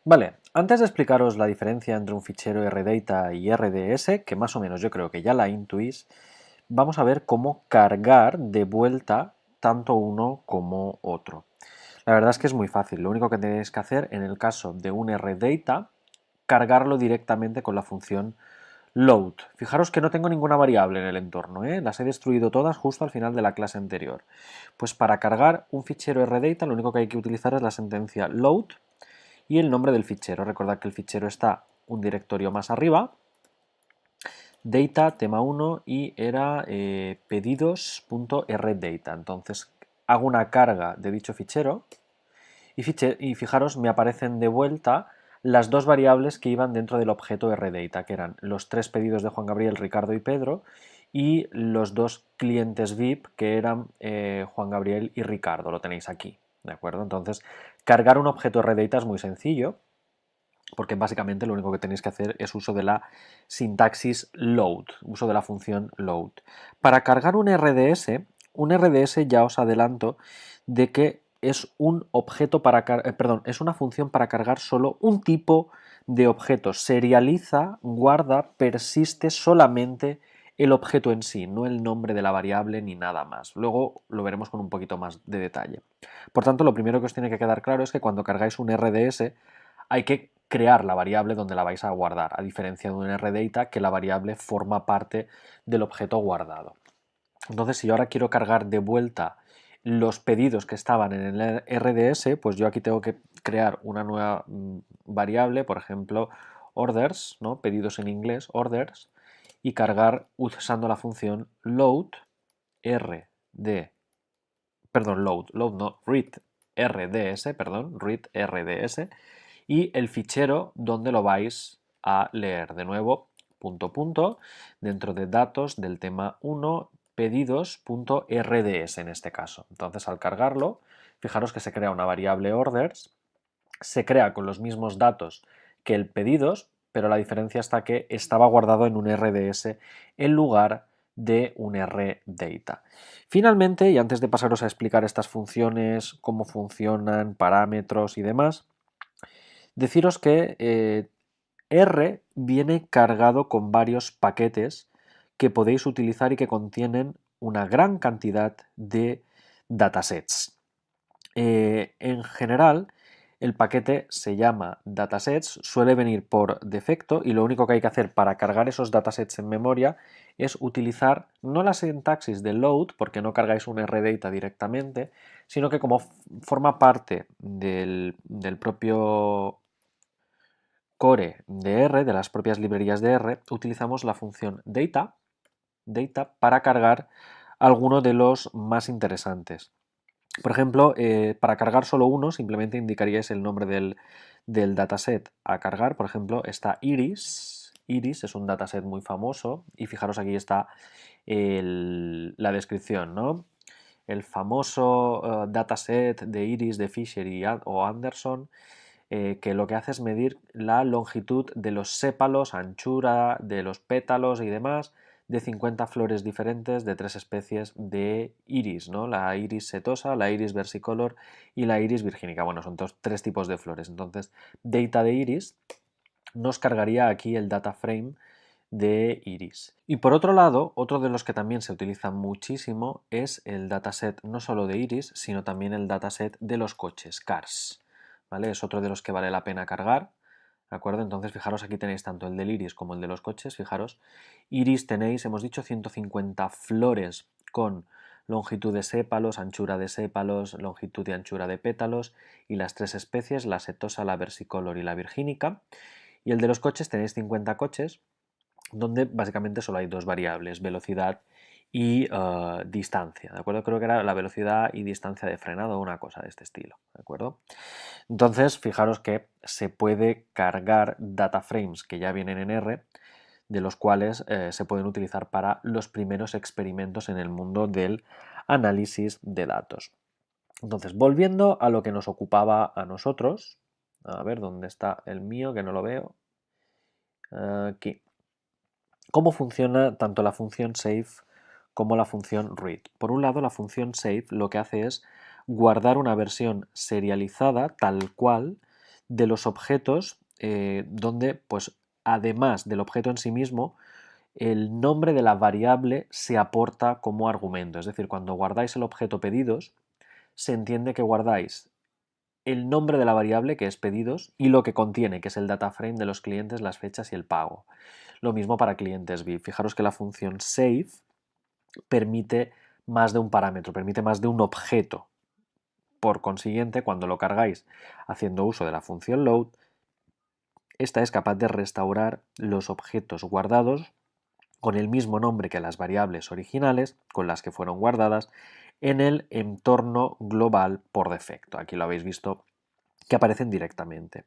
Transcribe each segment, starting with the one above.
Vale, antes de explicaros la diferencia entre un fichero RData y RDS, que más o menos yo creo que ya la intuís, vamos a ver cómo cargar de vuelta tanto uno como otro. La verdad es que es muy fácil, lo único que tenéis que hacer en el caso de un RData, cargarlo directamente con la función load. Fijaros que no tengo ninguna variable en el entorno, ¿eh? Las he destruido todas justo al final de la clase anterior. Pues para cargar un fichero RData lo único que hay que utilizar es la sentencia load y el nombre del fichero. Recordad que el fichero está un directorio más arriba, data, tema 1 y era pedidos.rdata. Entonces hago una carga de dicho fichero y fijaros, me aparecen de vuelta las dos variables que iban dentro del objeto rdata, que eran los tres pedidos de Juan Gabriel, Ricardo y Pedro, y los dos clientes VIP que eran Juan Gabriel y Ricardo, lo tenéis aquí, ¿de acuerdo? Entonces, cargar un objeto rdata es muy sencillo, porque básicamente lo único que tenéis que hacer es uso de la sintaxis load, uso de la función load. Para cargar un RDS ya os adelanto de que es un objeto para perdón, es una función para cargar solo un tipo de objeto. Serializa, guarda, persiste solamente el objeto en sí, no el nombre de la variable ni nada más. Luego lo veremos con un poquito más de detalle. Por tanto, lo primero que os tiene que quedar claro es que cuando cargáis un RDS hay que crear la variable donde la vais a guardar, a diferencia de un rdata que la variable forma parte del objeto guardado. Entonces, si yo ahora quiero cargar de vuelta los pedidos que estaban en el RDS, pues yo aquí tengo que crear una nueva variable, por ejemplo, orders, ¿no? Pedidos en inglés, orders, y cargar usando la función load rd, perdón, load no, read rds, perdón, read rds, y el fichero donde lo vais a leer. De nuevo, punto punto, dentro de datos del tema 1, pedidos.rds en este caso. Entonces al cargarlo, fijaros que se crea una variable orders, se crea con los mismos datos que el pedidos, pero la diferencia está que estaba guardado en un RDS en lugar de un RData. Finalmente, y antes de pasaros a explicar estas funciones, cómo funcionan, parámetros y demás, deciros que R viene cargado con varios paquetes que podéis utilizar y que contienen una gran cantidad de datasets. En general, el paquete se llama datasets, suele venir por defecto y lo único que hay que hacer para cargar esos datasets en memoria es utilizar no la sintaxis de load, porque no cargáis un rdata directamente, sino que como forma parte del propio core de R, de las propias librerías de R, utilizamos la función data para cargar alguno de los más interesantes. Por ejemplo, para cargar solo uno, simplemente indicaríais el nombre del dataset a cargar. Por ejemplo, está Iris. Iris es un dataset muy famoso y fijaros aquí está la descripción, ¿no? El famoso dataset de Iris de Fisher o Anderson, que lo que hace es medir la longitud de los sépalos, anchura de los pétalos y demás de 50 flores diferentes de tres especies de iris, ¿no? La iris setosa, la iris versicolor y la iris virgínica. Bueno, son tres tipos de flores. Entonces, data de iris nos cargaría aquí el data frame de iris. Y por otro lado, otro de los que también se utiliza muchísimo es el dataset no solo de iris, sino también el dataset de los coches, cars. ¿Vale? Es otro de los que vale la pena cargar. ¿De acuerdo? Entonces, fijaros, aquí tenéis tanto el del iris como el de los coches. Fijaros, iris tenéis, hemos dicho, 150 flores con longitud de sépalos, anchura de sépalos, longitud y anchura de pétalos y las tres especies, la setosa, la versicolor y la virgínica. Y el de los coches tenéis 50 coches donde básicamente solo hay dos variables, velocidad y distancia, ¿de acuerdo? Creo que era la velocidad y distancia de frenado o una cosa de este estilo, ¿de acuerdo? Entonces, fijaros que se puede cargar data frames que ya vienen en R, de los cuales se pueden utilizar para los primeros experimentos en el mundo del análisis de datos. Entonces, volviendo a lo que nos ocupaba a nosotros, a ver dónde está el mío, que no lo veo, aquí. ¿Cómo funciona tanto la función save como la función read? Por un lado, la función save lo que hace es guardar una versión serializada tal cual de los objetos donde, pues, además del objeto en sí mismo, el nombre de la variable se aporta como argumento. Es decir, cuando guardáis el objeto pedidos, se entiende que guardáis el nombre de la variable, que es pedidos, y lo que contiene, que es el data frame de los clientes, las fechas y el pago. Lo mismo para clientes VIP. Fijaros que la función save permite más de un parámetro, permite más de un objeto. Por consiguiente, cuando lo cargáis haciendo uso de la función load, esta es capaz de restaurar los objetos guardados con el mismo nombre que las variables originales con las que fueron guardadas en el entorno global por defecto. Aquí lo habéis visto que aparecen directamente.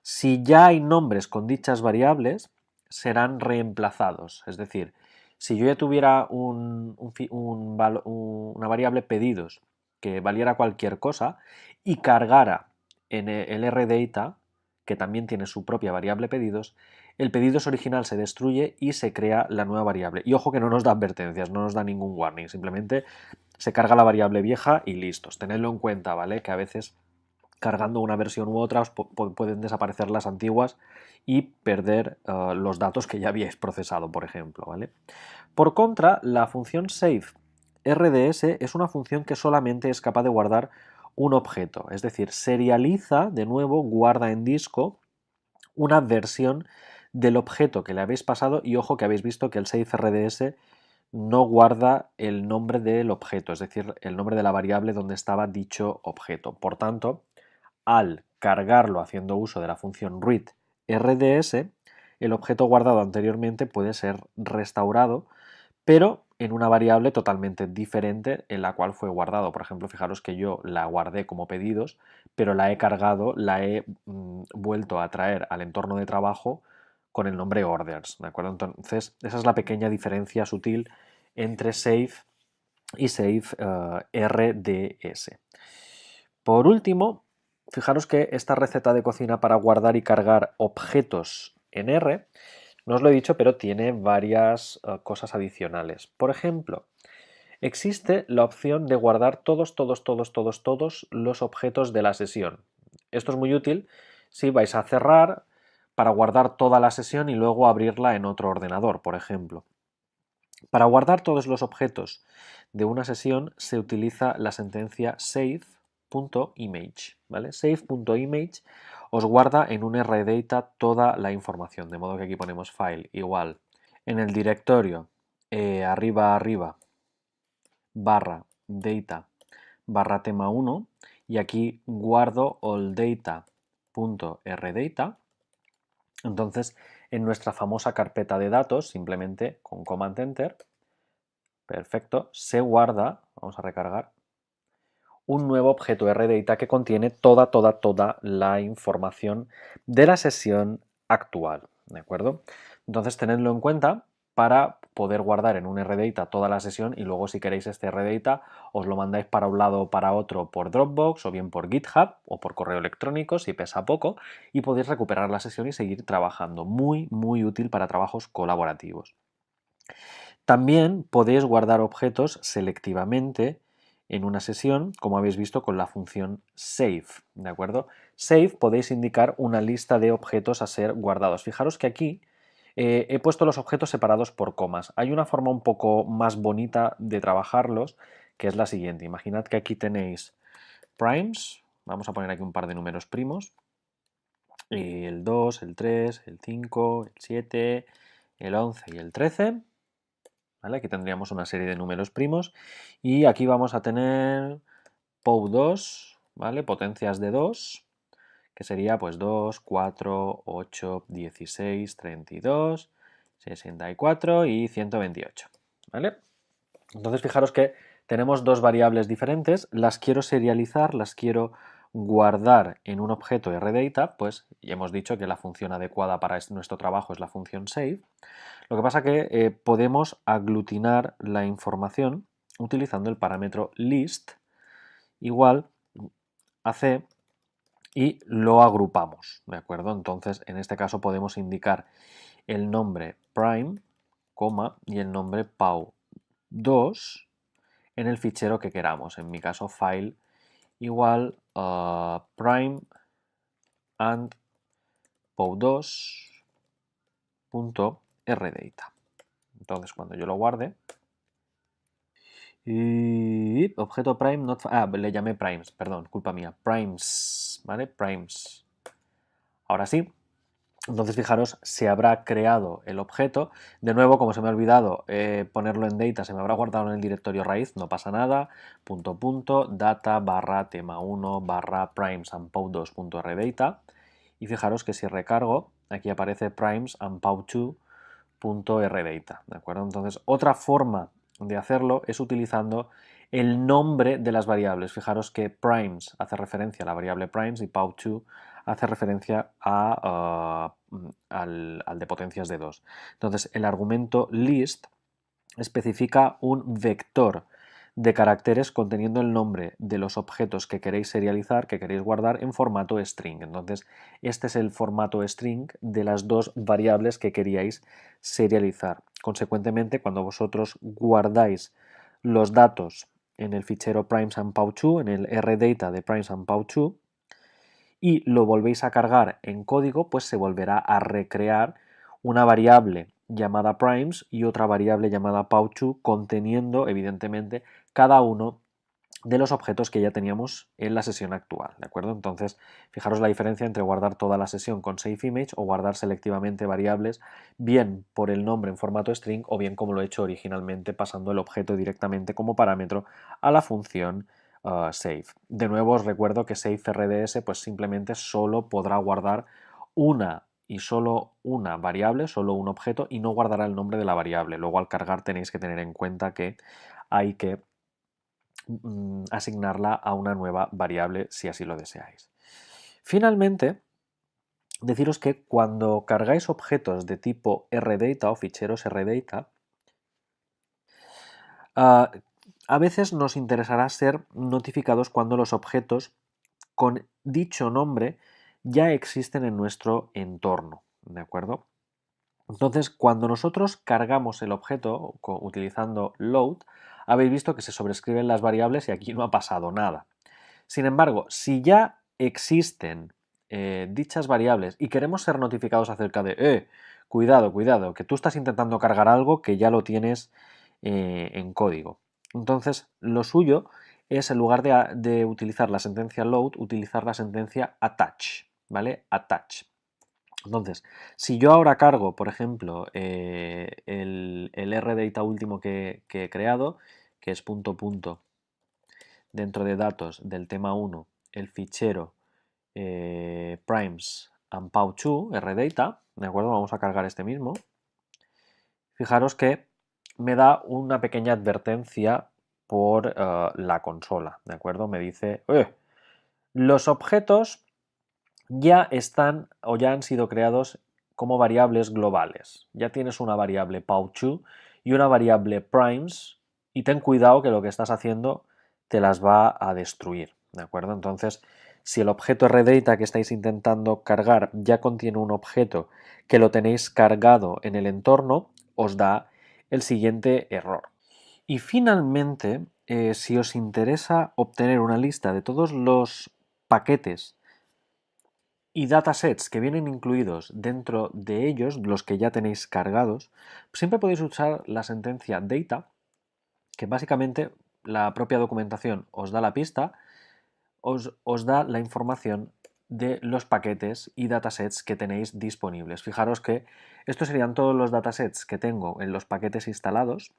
Si ya hay nombres con dichas variables, serán reemplazados. Es decir, si yo ya tuviera una variable pedidos que valiera cualquier cosa y cargara en el rdata, que también tiene su propia variable pedidos, el pedidos original se destruye y se crea la nueva variable. Y ojo que no nos da advertencias, no nos da ningún warning, simplemente se carga la variable vieja y listos. Tenedlo en cuenta, ¿vale? Que a veces cargando una versión u otra pueden desaparecer las antiguas y perder los datos que ya habíais procesado, por ejemplo, ¿vale? Por contra, la función save RDS es una función que solamente es capaz de guardar un objeto, es decir, serializa, de nuevo, guarda en disco una versión del objeto que le habéis pasado y ojo que habéis visto que el save RDS no guarda el nombre del objeto, es decir, el nombre de la variable donde estaba dicho objeto. Por tanto, al cargarlo haciendo uso de la función read RDS, el objeto guardado anteriormente puede ser restaurado, pero en una variable totalmente diferente en la cual fue guardado. Por ejemplo, fijaros que yo la guardé como pedidos, pero la he cargado, la he vuelto a traer al entorno de trabajo con el nombre orders, ¿de acuerdo? Entonces, esa es la pequeña diferencia sutil entre save y save RDS. Por último, fijaros que esta receta de cocina para guardar y cargar objetos en R, no os lo he dicho, pero tiene varias cosas adicionales. Por ejemplo, existe la opción de guardar todos los objetos de la sesión. Esto es muy útil si vais a cerrar para guardar toda la sesión y luego abrirla en otro ordenador, por ejemplo. Para guardar todos los objetos de una sesión se utiliza la sentencia save.image, ¿vale? Save.image os guarda en un rdata toda la información, de modo que aquí ponemos file igual en el directorio arriba barra data barra tema 1 y aquí guardo alldata.rdata. Entonces, en nuestra famosa carpeta de datos, simplemente con Command Enter, perfecto, se guarda, vamos a recargar, un nuevo objeto rdata que contiene toda la información de la sesión actual, ¿de acuerdo? Entonces, tenedlo en cuenta para poder guardar en un rdata toda la sesión y luego si queréis este rdata os lo mandáis para un lado o para otro por Dropbox o bien por GitHub o por correo electrónico si pesa poco y podéis recuperar la sesión y seguir trabajando. Muy útil para trabajos colaborativos. También podéis guardar objetos selectivamente en una sesión, como habéis visto con la función save, ¿de acuerdo? Save podéis indicar una lista de objetos a ser guardados. Fijaros que aquí he puesto los objetos separados por comas. Hay una forma un poco más bonita de trabajarlos, que es la siguiente. Imaginad que aquí tenéis primes, vamos a poner aquí un par de números primos, el 2, el 3, el 5, el 7, el 11 y el 13. ¿Vale? Aquí tendríamos una serie de números primos y aquí vamos a tener POW2, ¿vale? Potencias de 2, que sería pues 2, 4, 8, 16, 32, 64 y 128, ¿vale? Entonces fijaros que tenemos dos variables diferentes, las quiero serializar, las quiero guardar en un objeto rdata, pues ya hemos dicho que la función adecuada para nuestro trabajo es la función save. Lo que pasa que podemos aglutinar la información utilizando el parámetro list igual a c y lo agrupamos, ¿de acuerdo? Entonces, en este caso podemos indicar el nombre prime, coma, y el nombre pau2 en el fichero que queramos. En mi caso, file igual prime and pow2.rdata. Entonces, cuando yo lo guarde, y objeto prime not, le llamé primes, perdón, culpa mía, primes, ¿vale? Primes. Ahora sí. Entonces, fijaros, se habrá creado el objeto. De nuevo, como se me ha olvidado ponerlo en data, se me habrá guardado en el directorio raíz, no pasa nada. Data barra tema 1 barra primes and pow2.rdata. Y fijaros que si recargo, aquí aparece primes and pow2.rdata, ¿de acuerdo? Entonces, otra forma de hacerlo es utilizando el nombre de las variables. Fijaros que primes hace referencia a la variable primes y pow2 hace referencia al de potencias de 2. Entonces, el argumento list especifica un vector de caracteres conteniendo el nombre de los objetos que queréis serializar, que queréis guardar en formato string. Entonces, este es el formato string de las dos variables que queríais serializar. Consecuentemente, cuando vosotros guardáis los datos en el fichero primes and pow2, en el rdata de primes and pow2, y lo volvéis a cargar en código, pues se volverá a recrear una variable llamada primes y otra variable llamada pow2 conteniendo evidentemente cada uno de los objetos que ya teníamos en la sesión actual, ¿de acuerdo? Entonces, fijaros la diferencia entre guardar toda la sesión con SafeImage o guardar selectivamente variables, bien por el nombre en formato string o bien como lo he hecho originalmente pasando el objeto directamente como parámetro a la función save. De nuevo os recuerdo que SafeRDS pues simplemente solo podrá guardar una y solo una variable, solo un objeto y no guardará el nombre de la variable. Luego al cargar tenéis que tener en cuenta que hay que asignarla a una nueva variable si así lo deseáis. Finalmente, deciros que cuando cargáis objetos de tipo rdata o ficheros rdata, a veces nos interesará ser notificados cuando los objetos con dicho nombre ya existen en nuestro entorno, ¿de acuerdo? Entonces, cuando nosotros cargamos el objeto utilizando load, habéis visto que se sobrescriben las variables y aquí no ha pasado nada. Sin embargo, si ya existen dichas variables y queremos ser notificados acerca de, cuidado, cuidado, que tú estás intentando cargar algo que ya lo tienes en código. Entonces, lo suyo es, en lugar de utilizar la sentencia load, utilizar la sentencia attach, ¿vale? Attach. Entonces, si yo ahora cargo, por ejemplo, el rdata último que he creado, que es dentro de datos del tema 1, el fichero primes and pow2, rdata, ¿de acuerdo? Vamos a cargar este mismo. Fijaros que me da una pequeña advertencia por la consola, ¿de acuerdo? Me dice, los objetos ya están o ya han sido creados como variables globales. Ya tienes una variable pow2 y una variable primes y ten cuidado que lo que estás haciendo te las va a destruir, ¿de acuerdo? Entonces, si el objeto rdata que estáis intentando cargar ya contiene un objeto que lo tenéis cargado en el entorno, os da el siguiente error. Y finalmente, si os interesa obtener una lista de todos los paquetes y datasets que vienen incluidos dentro de ellos, los que ya tenéis cargados, siempre podéis usar la sentencia data, que básicamente la propia documentación os da la pista, os da la información de los paquetes y datasets que tenéis disponibles. Fijaros que estos serían todos los datasets que tengo en los paquetes instalados.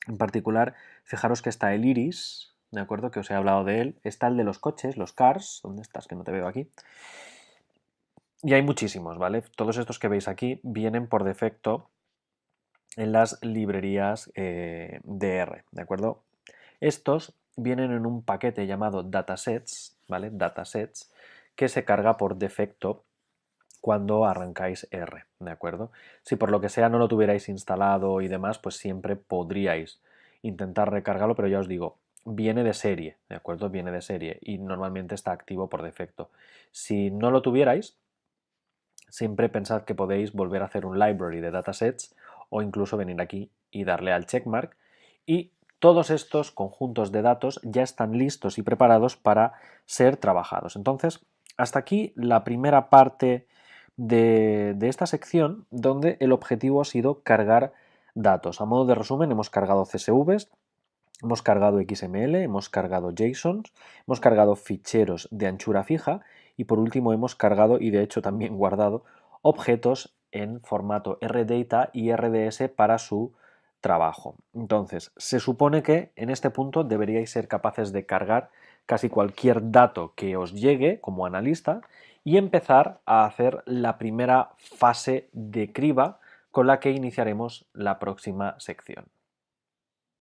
En particular, fijaros que está el iris, ¿de acuerdo? Que os he hablado de él. Está el de los coches, los cars. ¿Dónde estás? Que no te veo aquí. Y hay muchísimos, ¿vale? Todos estos que veis aquí vienen por defecto en las librerías DR, ¿de acuerdo? Estos vienen en un paquete llamado datasets, ¿vale? Datasets, que se carga por defecto cuando arrancáis R, ¿de acuerdo? Si por lo que sea no lo tuvierais instalado y demás, pues siempre podríais intentar recargarlo, pero ya os digo, viene de serie, ¿de acuerdo? Viene de serie y normalmente está activo por defecto. Si no lo tuvierais, siempre pensad que podéis volver a hacer un library de datasets o incluso venir aquí y darle al checkmark y todos estos conjuntos de datos ya están listos y preparados para ser trabajados. Entonces, Hasta aquí la primera parte de esta sección, donde el objetivo ha sido cargar datos. A modo de resumen, hemos cargado CSVs, hemos cargado XML, hemos cargado JSON, hemos cargado ficheros de anchura fija y por último hemos cargado y de hecho también guardado objetos en formato RData y RDS para su trabajo. Entonces, se supone que en este punto deberíais ser capaces de cargar casi cualquier dato que os llegue como analista y empezar a hacer la primera fase de criba con la que iniciaremos la próxima sección.